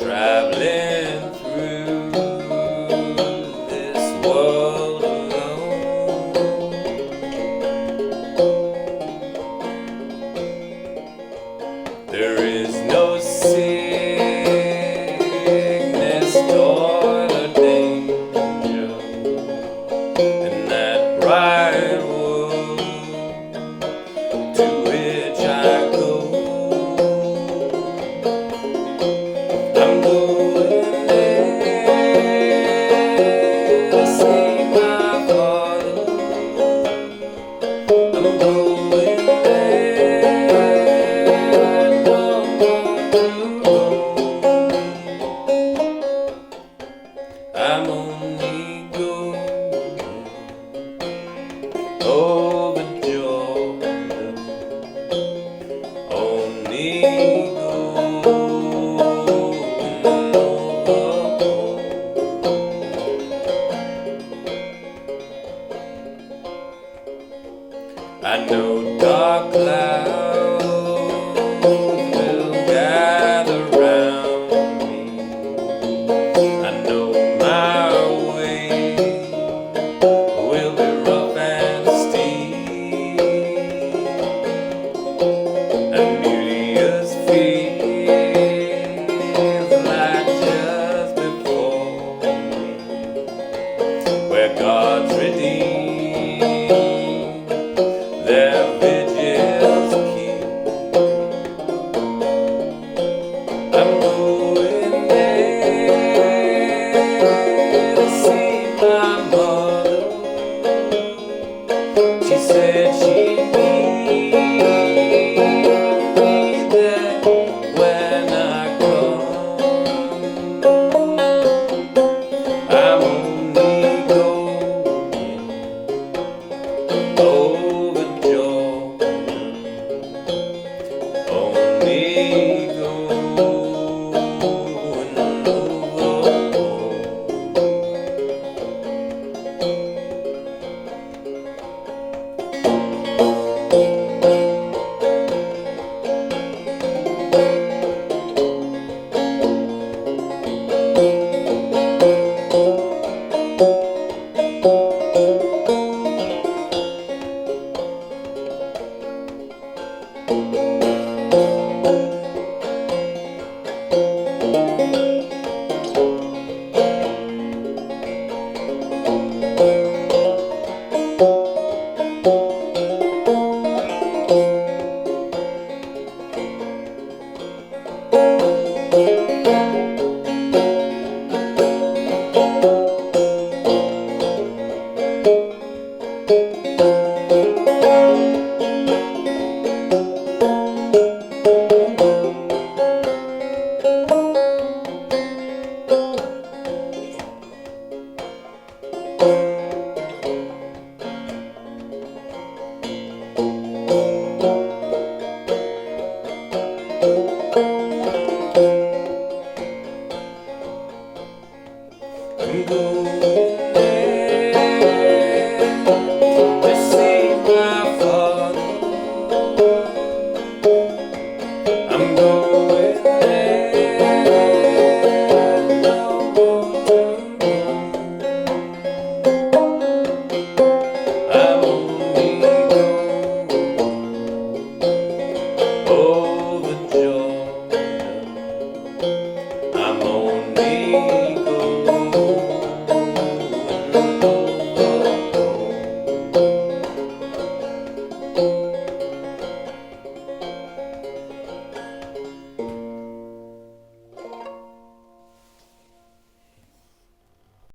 traveling through this world alone. There is no sickness, toil, or danger in that bright world to which I go. I'm going there to see my father. I'm going there no more to roam. I'm only going over Jordan, only going over home. I know dark clouds will gather round me. I know my way will be rough and steep, and beauteous fields like just before me, where God's redeemed their vigils keep. I'm going there to see my mother. She said she'd meet me there when I come. I'm only going over Jordan, only going over home. I'm going there to see my father. I'm going there no more to roam. I'm only going over Jordan. I'm only